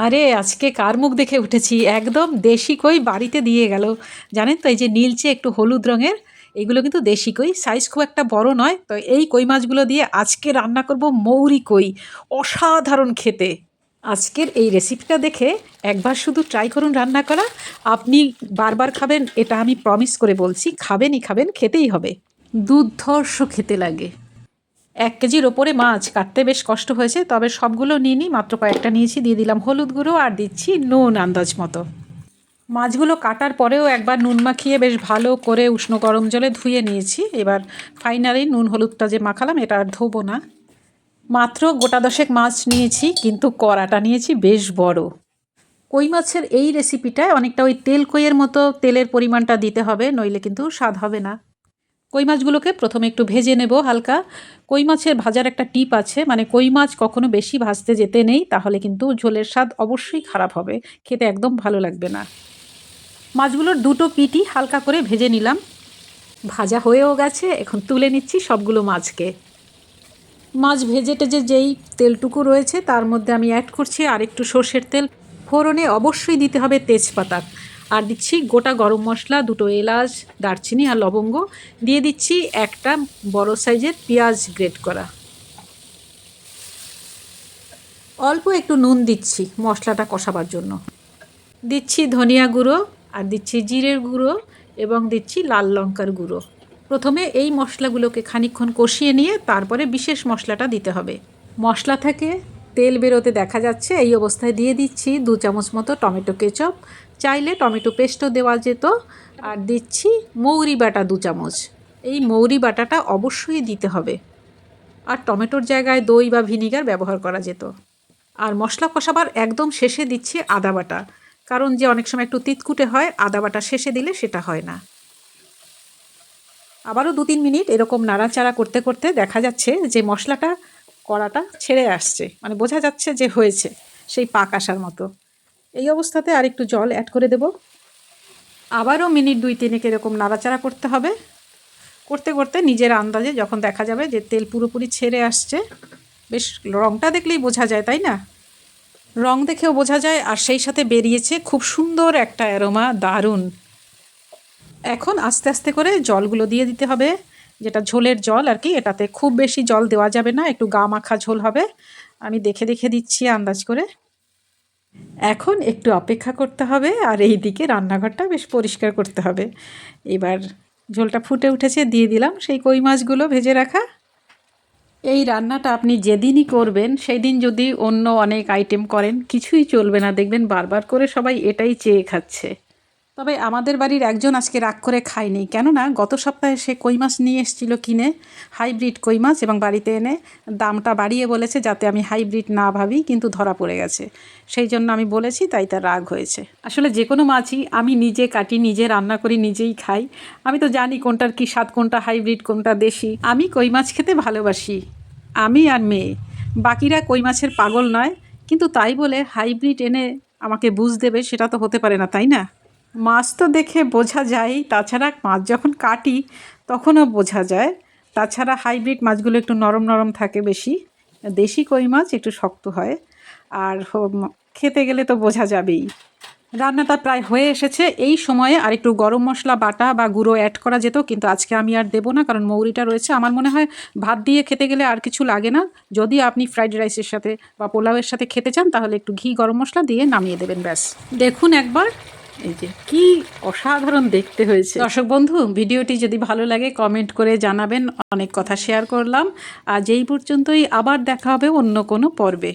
আরে আজকে কার মুখ দেখে উঠেছি, একদম দেশি কই বাড়িতে দিয়ে গেল। জানেন তো, এই যে নীলচে একটু হলুদ রঙের, এগুলো কিন্তু দেশি কই, সাইজ খুব একটা বড় নয়। তো এই কই মাছগুলো দিয়ে আজকে রান্না করব মৌরি কই, অসাধারণ খেতে। আজকের এই রেসিপিটা দেখে একবার শুধু ট্রাই করুন রান্না করা, আপনি বারবার খাবেন, এটা আমি প্রমিস করে বলছি। খাবেনই খাবেন, খেতেই হবে, দুর্ধর্ষ খেতে লাগে। 1 কেজির ওপরে মাছ কাটতে বেশ কষ্ট হয়েছে, তবে সবগুলো নিইনি, মাত্র কয়েকটা নিয়েছি। দিয়ে দিলাম হলুদ গুঁড়ো আর দিচ্ছি নুন আন্দাজ মতো। মাছগুলো কাটার পরেও একবার নুন মাখিয়ে বেশ ভালো করে উষ্ণ গরম জলে ধুয়ে নিয়েছি। এবার ফাইনালি নুন হলুদটা যে মাখালাম এটা আর ধোবো না। মাত্র গোটা 10 মাছ নিয়েছি, কিন্তু কড়াটা নিয়েছি বেশ বড়। কই মাছের এই রেসিপিটায় অনেকটা ওই তেল কইয়ের মতো তেলের পরিমাণটা দিতে হবে, নইলে কিন্তু স্বাদ হবে না। কই মাছগুলোকে প্রথমে একটু ভেজে নেব হালকা। কই মাছের ভাজার একটা টিপ আছে, মানে কই মাছ কখনো বেশি ভাজতে যেতে নেই, তাহলে কিন্তু ঝোলের স্বাদ অবশ্যই খারাপ হবে, খেতে একদম ভালো লাগবে না। মাছগুলোর দুটো পিঠই হালকা করে ভেজে নিলাম, ভাজা হয়েও গেছে। এখন তুলে নিচ্ছি সবগুলো মাছকে। মাছ ভেজে টেজে যেই তেলটুকু রয়েছে তার মধ্যে আমি অ্যাড করছি আর একটু সর্ষের তেল। ফোড়নে অবশ্যই দিতে হবে তেজপাতা, আর দিচ্ছি গোটা গরম মশলা, 2টো এলাচ, দারচিনি আর লবঙ্গ। দিয়ে দিচ্ছি একটা বড় সাইজের পেঁয়াজ গ্রেট করা। অল্প একটু নুন দিচ্ছি মশলাটা কষাবার জন্য। দিচ্ছি ধনিয়া গুঁড়ো, আর দিচ্ছি জিরের গুঁড়ো, এবং দিচ্ছি লাল লঙ্কার গুঁড়ো। প্রথমে এই মশলাগুলোকে খানিকক্ষণ কষিয়ে নিয়ে তারপরে বিশেষ মশলাটা দিতে হবে। মশলা থেকে তেল বেরোতে দেখা যাচ্ছে, এই অবস্থায় দিয়ে দিচ্ছি 2 চামচ মতো টমেটো কেচাপ। চাইলে টমেটো পেস্টও দেওয়া যেত। আর দিচ্ছি মৌরি বাটা 2 চামচ। এই মৌরি বাটাটা অবশ্যই দিতে হবে, আর টমেটোর জায়গায় দই বা ভিনিগার ব্যবহার করা যেত। আর মশলা কষাবার একদম শেষে দিচ্ছি আদা বাটা, কারণ যে অনেক সময় একটু তিতকুটে হয়, আদা বাটা শেষে দিলে সেটা হয় না। আবারও 2-3 মিনিট এরকম নাড়াচাড়া করতে করতে দেখা যাচ্ছে যে মশলাটা কড়াটা ছেড়ে আসছে, মানে বোঝা যাচ্ছে যে হয়েছে, সেই পাক আসার মতো। এই অবস্থাতে আর একটু জল অ্যাড করে দেব। আবারও মিনিট 2-3 এরকম নাড়াচাড়া করতে হবে। করতে করতে নিজের আন্দাজে যখন দেখা যাবে যে তেল পুরোপুরি ছেড়ে আসছে, বেশ রঙটা দেখলেই বোঝা যায়, তাই না? রং দেখেও বোঝা যায়, আর সেই সাথে বেরিয়েছে খুব সুন্দর একটা অ্যারোমা, দারুণ। এখন আস্তে আস্তে করে জলগুলো দিয়ে দিতে হবে, যেটা ঝোলের জল আর কি। এটাতে খুব বেশি জল দেওয়া যাবে না, একটু গা মাখা ঝোল হবে। আমি দেখে দেখে দিচ্ছি আন্দাজ করে। এখন একটু অপেক্ষা করতে হবে, আর এই দিকে রান্নাঘরটা বেশ পরিষ্কার করতে হবে। এবার ঝোলটা ফুটে উঠেছে, দিয়ে দিলাম সেই কই মাছগুলো ভেজে রাখা। এই রান্নাটা আপনি যেদিনই করবেন সেই দিন যদি অন্য অনেক আইটেম করেন, কিছুই চলবে না, দেখবেন বারবার করে সবাই এটাই চেয়ে খাচ্ছে। তবে আমাদের বাড়ির একজন আজকে রাগ করে খায়নি, কেননা গত সপ্তাহে সে কই মাছ নিয়ে এসেছিল কিনে, হাইব্রিড কই মাছ, এবং বাড়িতে এনে দামটা বাড়িয়ে বলেছে যাতে আমি হাইব্রিড না ভাবি, কিন্তু ধরা পড়ে গেছে। সেই জন্য আমি বলেছি, তাই তার রাগ হয়েছে। আসলে যে কোনো মাছই আমি নিজে কাটি, নিজে রান্না করি, নিজেই খাই। আমি তো জানি কোনটার কী স্বাদ, কোনটা হাইব্রিড, কোনটা দেশি। আমি কই মাছ খেতে ভালোবাসি, আমি আর মেয়ে। বাকিরা কই মাছের পাগল নয়, কিন্তু তাই বলে হাইব্রিড এনে আমাকে বুঝ দেবে সেটা তো হতে পারে না, তাই না? মাছ তো দেখে বোঝা যায়, তাছাড়া মাছ যখন কাটি তখনও বোঝা যায়। তাছাড়া হাইব্রিড মাছগুলো একটু নরম নরম থাকে বেশি, দেশি কই মাছ একটু শক্ত হয়। আর খেতে গেলে তো বোঝা যাবেই। রান্নাটা প্রায় হয়ে এসেছে, এই সময়ে আর একটু গরম মশলা বাটা বা গুঁড়ো অ্যাড করা যেত, কিন্তু আজকে আমি আর দেবো না, কারণ মৌরিটা রয়েছে। আমার মনে হয় ভাত দিয়ে খেতে গেলে আর কিছু লাগে না। যদি আপনি ফ্রাইড রাইসের সাথে বা পোলাওয়ের সাথে খেতে চান, তাহলে একটু ঘি গরম মশলা দিয়ে নামিয়ে দেবেন, ব্যাস। দেখুন একবার, এই যে কি অসাধারণ দেখতে হয়েছে। দর্শক বন্ধু, ভিডিওটি যদি ভালো লাগে কমেন্ট করে জানাবেন। অনেক কথা শেয়ার করলাম, আজ এই পর্যন্তই। আবার দেখা হবে অন্য কোনো পর্বে।